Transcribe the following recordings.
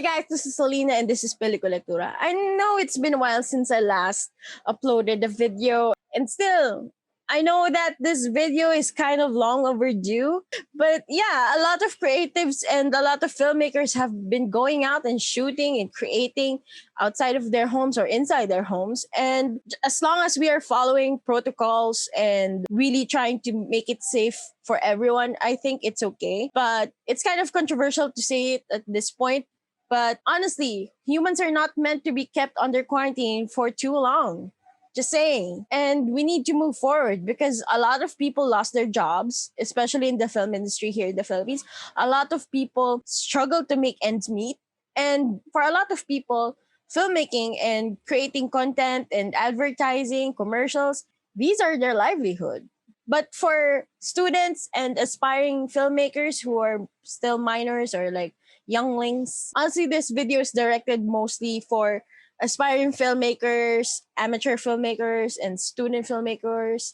guys, this is Selena and this is Pelikulectura. I know it's been a while since I last uploaded a video, and still, I know that this video is kind of long overdue. But yeah, a lot of creatives and a lot of filmmakers have been going out and shooting and creating outside of their homes or inside their homes. And as long as we are following protocols and really trying to make it safe for everyone, I think it's okay. But it's kind of controversial to say it at this point. But honestly, humans are not meant to be kept under quarantine for too long. Just saying. And we need to move forward because a lot of people lost their jobs, especially in the film industry here in the Philippines. A lot of people struggle to make ends meet. And for a lot of people, filmmaking and creating content and advertising, commercials, these are their livelihood. But for students and aspiring filmmakers who are still minors or like younglings, honestly, this video is directed mostly for aspiring filmmakers, amateur filmmakers, and student filmmakers,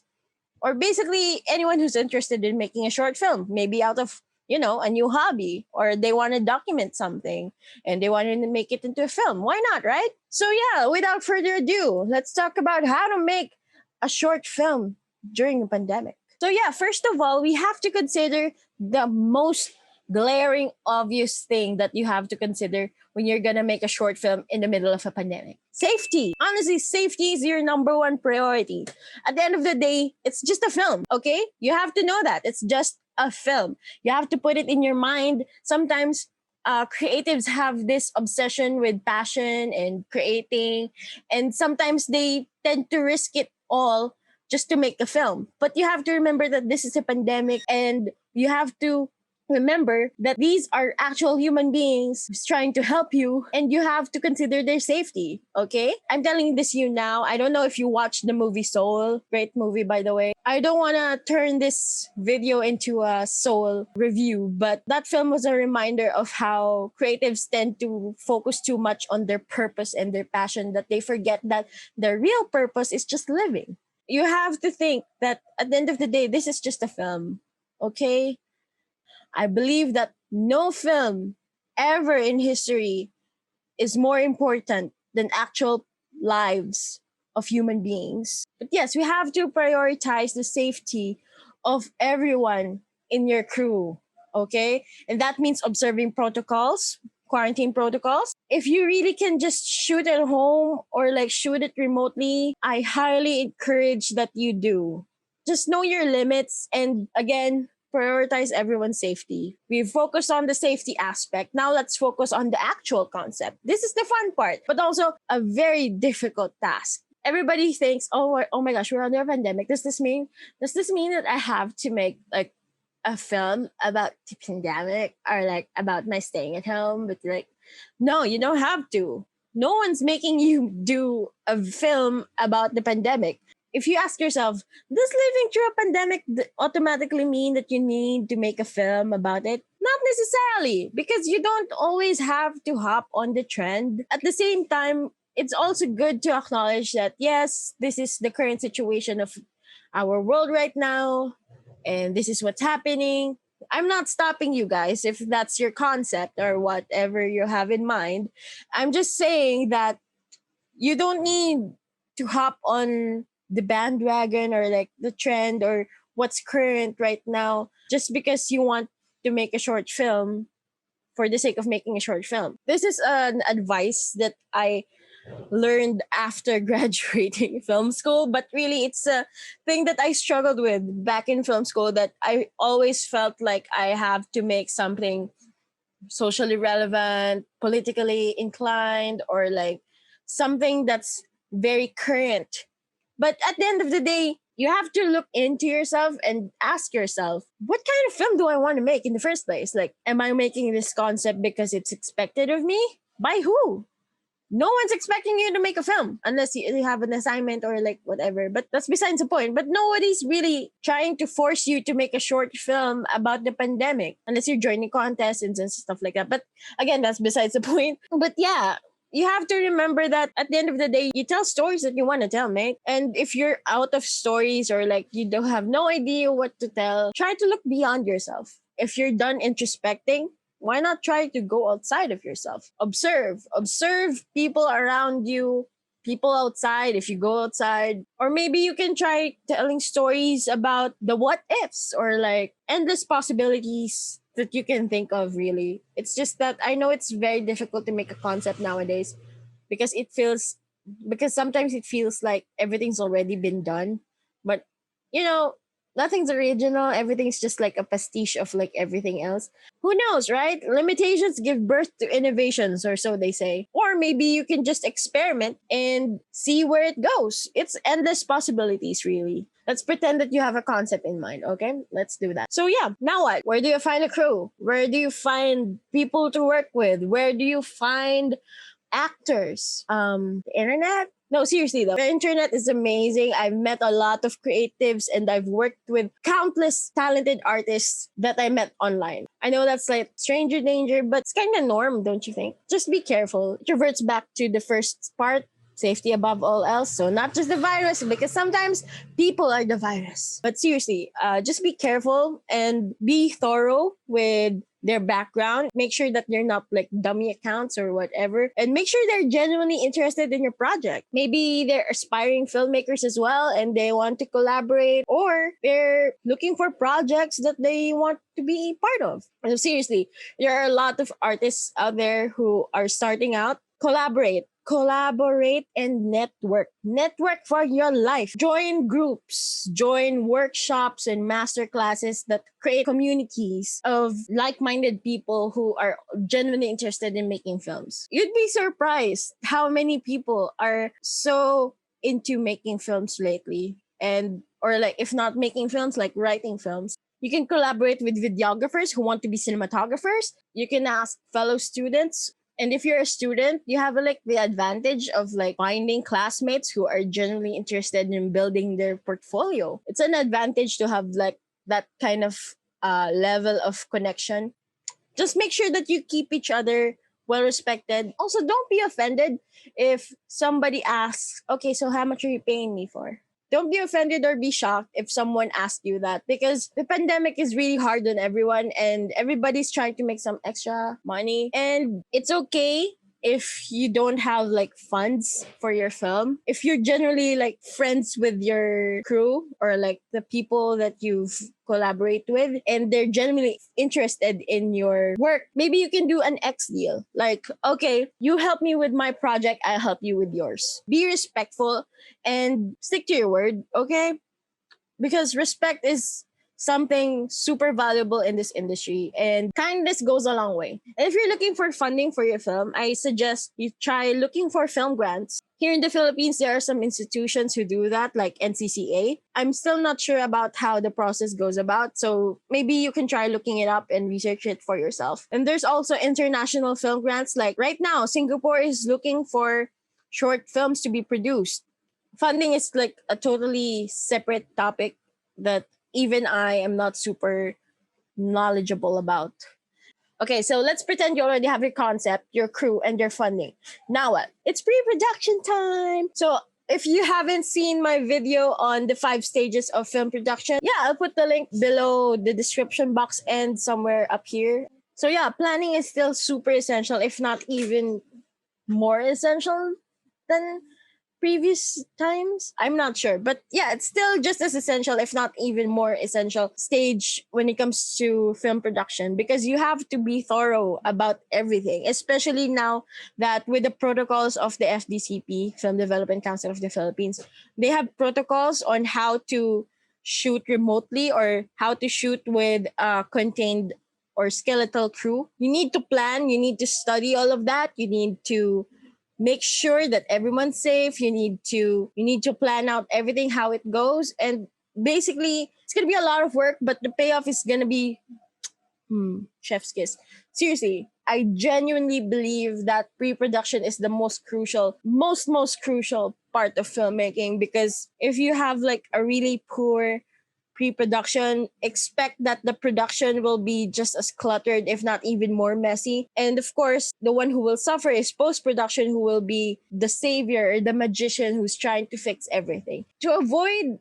or basically anyone who's interested in making a short film, maybe out of, a new hobby, or they want to document something and they want to make it into a film. Why not, right? So yeah, without further ado, let's talk about how to make a short film during a pandemic. So yeah, first of all, we have to consider the most glaring obvious thing that you have to consider when you're gonna make a short film in the middle of a pandemic. Safety. Honestly, safety is your number one priority. At the end of the day, it's just a film, okay? You have to know that. It's just a film. You have to put it in your mind. Sometimes creatives have this obsession with passion and creating, and sometimes they tend to risk it all just to make the film. But you have to remember that this is a pandemic, and you have to remember that these are actual human beings who's trying to help you, and you have to consider their safety, okay? I'm telling this to you now. I don't know if you watched the movie Soul. Great movie, by the way. I don't want to turn this video into a Soul review, but that film was a reminder of how creatives tend to focus too much on their purpose and their passion that they forget that their real purpose is just living. You have to think that at the end of the day, this is just a film, okay? I believe that no film ever in history is more important than actual lives of human beings. But yes, we have to prioritize the safety of everyone in your crew, okay? And that means observing protocols, quarantine protocols. If you really can just shoot at home or like shoot it remotely, I highly encourage that you do. Just know your limits, and again, prioritize everyone's safety. We've focused on the safety aspect. Now let's focus on the actual concept. This is the fun part, but also a very difficult task. Everybody thinks, oh my gosh, we're under a pandemic. Does this mean that I have to make like a film about the pandemic or like about my staying at home? But like, no, you don't have to. No one's making you do a film about the pandemic. If you ask yourself, does living through a pandemic automatically mean that you need to make a film about it? Not necessarily, because you don't always have to hop on the trend. At the same time, it's also good to acknowledge that, yes, this is the current situation of our world right now, and this is what's happening. I'm not stopping you guys if that's your concept or whatever you have in mind. I'm just saying that you don't need to hop on the bandwagon or like the trend or what's current right now just because you want to make a short film for the sake of making a short film. This is an advice that I learned after graduating film school, but really it's a thing that I struggled with back in film school, that I always felt like I have to make something socially relevant, politically inclined, or like something that's very current. But at the end of the day, you have to look into yourself and ask yourself, what kind of film do I want to make in the first place? Like, am I making this concept because it's expected of me? By who? No one's expecting you to make a film unless you have an assignment or like whatever. But that's besides the point. But nobody's really trying to force you to make a short film about the pandemic unless you're joining contests and stuff like that. But again, that's besides the point. But yeah, you have to remember that at the end of the day, you tell stories that you want to tell, mate. And if you're out of stories or like you don't have no idea what to tell, try to look beyond yourself. If you're done introspecting, Why not try to go outside of yourself? Observe people around you, people outside if you go outside. Or maybe you can try telling stories about the what ifs or like endless possibilities that you can think of, really. It's just that I know it's very difficult to make a concept nowadays because it feels because sometimes it feels like everything's already been done. But you know, nothing's original. Everything's just like a pastiche of like everything else. Who knows, right? Limitations give birth to innovations, or so they say. Or maybe you can just experiment and see where it goes. It's endless possibilities, really. Let's pretend that you have a concept in mind, okay? Let's do that. So, yeah, now what? Where do you find a crew? Where do you find people to work with? Where do you find actors? The internet? No, seriously though. The internet is amazing. I've met a lot of creatives and I've worked with countless talented artists that I met online. I know that's like stranger danger, but it's kind of norm, don't you think? Just be careful. It reverts back to the first part. Safety above all else. So not just the virus, because sometimes people are the virus. But seriously, just be careful and be thorough with their background. Make sure that they're not like dummy accounts or whatever. And make sure they're genuinely interested in your project. Maybe they're aspiring filmmakers as well and they want to collaborate, or they're looking for projects that they want to be part of. So seriously, there are a lot of artists out there who are starting out. Collaborate and network for your life. Join groups, join workshops and master classes that create communities of like-minded people who are genuinely interested in making films. You'd be surprised how many people are so into making films lately, and or like if not making films, like writing films. You can collaborate with videographers who want to be cinematographers. You can ask fellow students, and if you're a student, you have like the advantage of like finding classmates who are genuinely interested in building their portfolio. It's an advantage to have like that kind of level of connection. Just make sure that you keep each other well respected. Also, don't be offended if somebody asks, okay, so how much are you paying me for? Don't be offended or be shocked if someone asks you that, because the pandemic is really hard on everyone and everybody's trying to make some extra money. And it's okay if you don't have like funds for your film. If you're generally like friends with your crew or like the people that you've collaborate with and they're genuinely interested in your work, maybe you can do an X deal. Like, okay, you help me with my project, I'll help you with yours. Be respectful and stick to your word, okay? Because respect is something super valuable in this industry, and kindness goes a long way. And if you're looking for funding for your film, I suggest you try looking for film grants. Here in the Philippines, there are some institutions who do that, like NCCA. I'm still not sure about how the process goes about, so maybe you can try looking it up and research it for yourself. And there's also international film grants. Like right now, Singapore is looking for short films to be produced. Funding is like a totally separate topic that even I am not super knowledgeable about. Okay, so let's pretend you already have your concept, your crew, and your funding. Now what? It's pre-production time. So if you haven't seen my video on the 5 stages of film production, yeah, I'll put the link below the description box and somewhere up here. So yeah, planning is still super essential, if not even more essential than previous times. I'm not sure, but yeah, it's still just as essential, if not even more essential stage when it comes to film production, because you have to be thorough about everything, especially now that with the protocols of the FDCP, Film Development Council of the Philippines, they have protocols on how to shoot remotely or how to shoot with contained or skeletal crew. You need to plan, you need to study all of that, you need to make sure that everyone's safe. You need to plan out everything, how it goes, and basically it's gonna be a lot of work, but the payoff is gonna be chef's kiss. Seriously, I genuinely believe that pre-production is the most crucial, most crucial part of filmmaking, because if you have like a really poor pre-production, expect that the production will be just as cluttered, if not even more messy. And of course, the one who will suffer is post-production, who will be the savior or the magician who's trying to fix everything. To avoid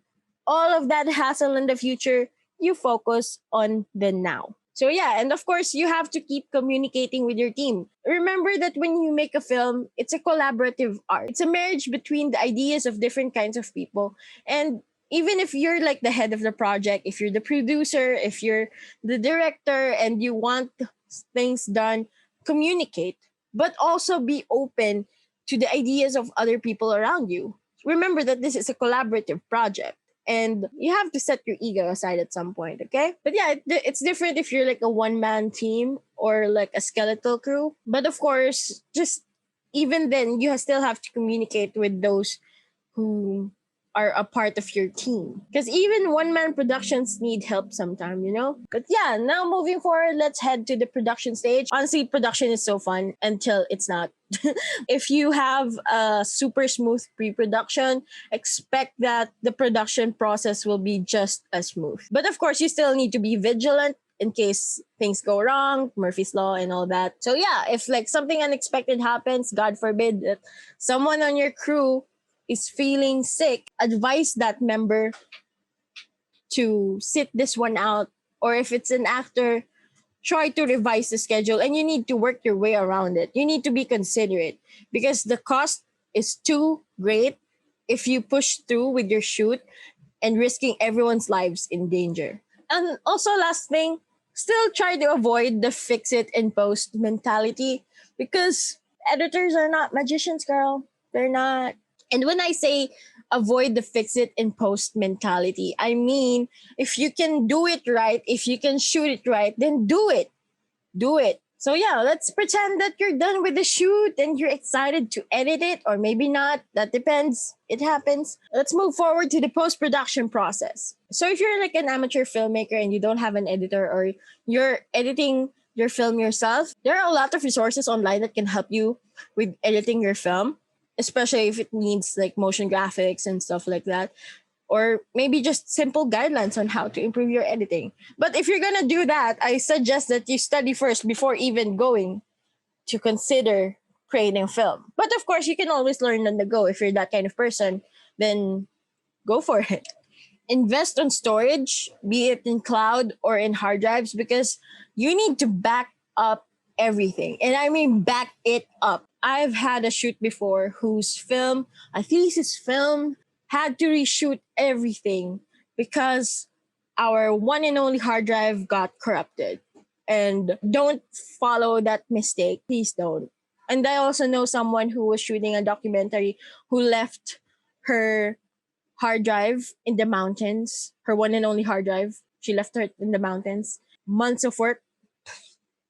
all of that hassle in the future, you focus on the now. So yeah, and of course you have to keep communicating with your team. Remember that when you make a film, it's a collaborative art. It's a marriage between the ideas of different kinds of people. And even if you're like the head of the project, if you're the producer, if you're the director and you want things done, communicate, but also be open to the ideas of other people around you. Remember that this is a collaborative project and you have to set your ego aside at some point, okay? But yeah, it's different if you're like a one man team or like a skeletal crew. But of course, just even then, you still have to communicate with those who are a part of your team. Because even one man productions need help sometimes, you know? But yeah, now moving forward, let's head to the production stage. Honestly, production is so fun until it's not. If you have a super smooth pre production, expect that the production process will be just as smooth. But of course, you still need to be vigilant in case things go wrong, Murphy's Law and all that. So yeah, if like something unexpected happens, God forbid that someone on your crew is feeling sick, advise that member to sit this one out. Or if it's an actor, try to revise the schedule and you need to work your way around it. You need to be considerate because the cost is too great if you push through with your shoot and risking everyone's lives in danger. And also, last thing, still try to avoid the fix it and post mentality because editors are not magicians, girl. They're not. And when I say avoid the fix it and post mentality, I mean if you can do it right, if you can shoot it right, then do it. Do it. So yeah, let's pretend that you're done with the shoot and you're excited to edit it, or maybe not. That depends. It happens. Let's move forward to the post-production process. So if you're like an amateur filmmaker and you don't have an editor or you're editing your film yourself, there are a lot of resources online that can help you with editing your film, especially if it needs like motion graphics and stuff like that, or maybe just simple guidelines on how to improve your editing. But if you're gonna do that, I suggest that you study first before even going to consider creating a film. But of course, you can always learn on the go. If you're that kind of person, then go for it. Invest on storage, be it in cloud or in hard drives, because you need to back up everything. And I mean back it up. I've had a shoot before whose film, a thesis film, had to reshoot everything because our one and only hard drive got corrupted. And don't follow that mistake. Please don't. And I also know someone who was shooting a documentary who left her hard drive in the mountains, her one and only hard drive. She left her in the mountains. Months of work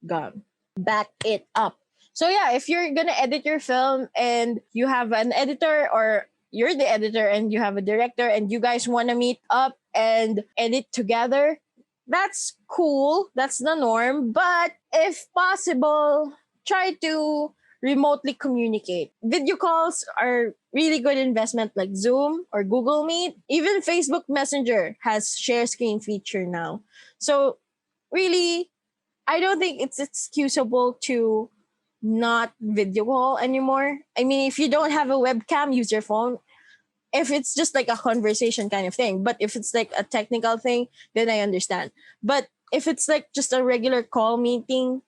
gone. Back it up. So yeah, if you're gonna edit your film and you have an editor or you're the editor and you have a director and you guys want to meet up and edit together, that's cool. That's the norm. But if possible, try to remotely communicate. Video calls are really good investment like Zoom or Google Meet. Even Facebook Messenger has share screen feature now. So really, I don't think it's excusable to not video call anymore. I mean, if you don't have a webcam, use your phone. If it's just like a conversation kind of thing, but if it's like a technical thing, then I understand. But if it's like just a regular call meeting,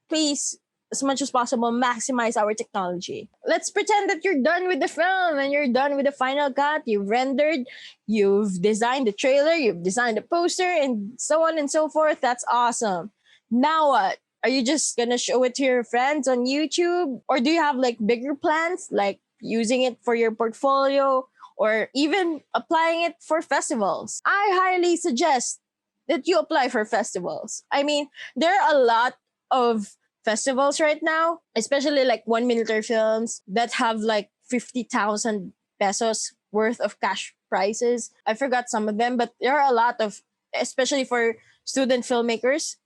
please, as much as possible, maximize our technology. Let's pretend that you're done with the film and you're done with the final cut. You've rendered, you've designed the trailer, you've designed the poster, and so on and so forth. That's awesome. Now what? Are you just gonna show it to your friends on YouTube? Or do you have like bigger plans, like using it for your portfolio or even applying it for festivals? I highly suggest that you apply for festivals. I mean, there are a lot of festivals right now, especially like 1 minute films that have like 50,000 pesos worth of cash prizes. I forgot some of them, but there are a lot of, especially for student filmmakers,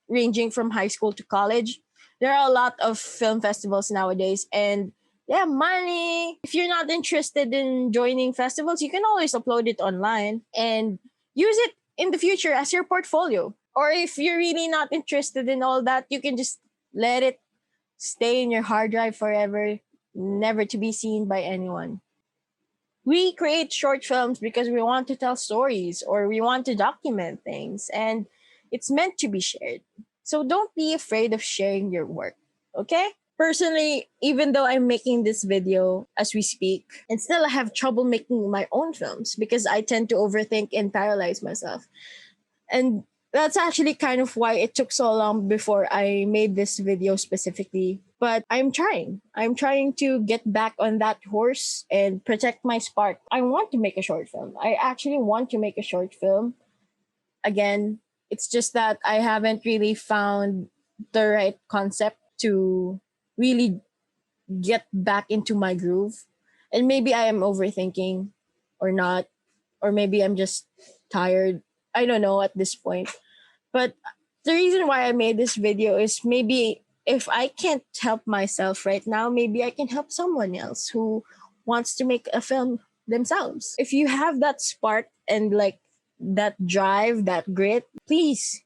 ranging from high school to college. There are a lot of film festivals nowadays, and yeah, money. If you're not interested in joining festivals, you can always upload it online and use it in the future as your portfolio. Or if you're really not interested in all that, you can just let it stay in your hard drive forever, never to be seen by anyone. We create short films because we want to tell stories or we want to document things. And It's meant to be shared. So don't be afraid of sharing your work, okay? Personally, even though I'm making this video as we speak, and still I have trouble making my own films because I tend to overthink and paralyze myself. And that's actually kind of why it took so long before I made this video specifically. But I'm trying. I'm trying to get back on that horse and protect my spark. I want to make a short film. I actually want to make a short film. Again, it's just that I haven't really found the right concept to really get back into my groove. And maybe I am overthinking or not, or maybe I'm just tired. I don't know at this point. But the reason why I made this video is maybe if I can't help myself right now, maybe I can help someone else who wants to make a film themselves. If you have that spark and like that drive, that grit, please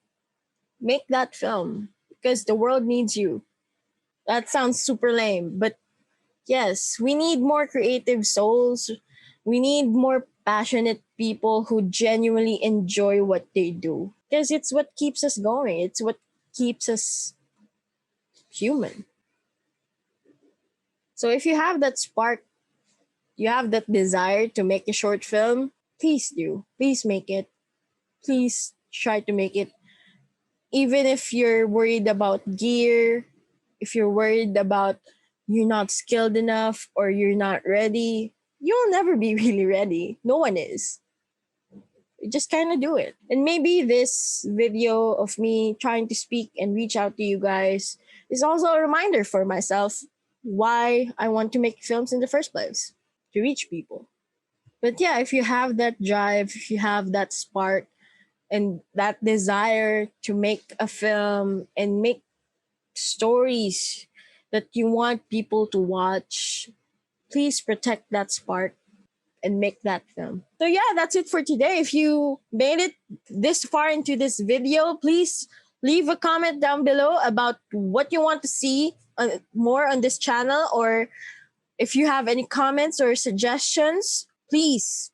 make that film because the world needs you. That sounds super lame, but yes, we need more creative souls. We need more passionate people who genuinely enjoy what they do. Because it's what keeps us going, it's what keeps us human. So if you have that spark, you have that desire to make a short film, please do. Please make it. Please try to make it. Even if you're worried about gear, if you're worried about you're not skilled enough or you're not ready, you'll never be really ready. No one is. You just kind of do it. And maybe this video of me trying to speak and reach out to you guys is also a reminder for myself why I want to make films in the first place, to reach people. But yeah, if you have that drive, if you have that spark and that desire to make a film and make stories that you want people to watch, please protect that spark and make that film. So yeah, that's it for today. If you made it this far into this video, please leave a comment down below about what you want to see more on this channel, or if you have any comments or suggestions, please,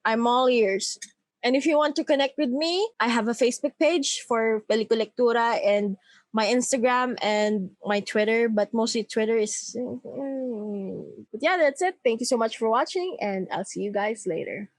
I'm all ears. And if you want to connect with me, I have a Facebook page for Peliculectura and my Instagram and my Twitter, but mostly Twitter is. But yeah, that's it. Thank you so much for watching, and I'll see you guys later.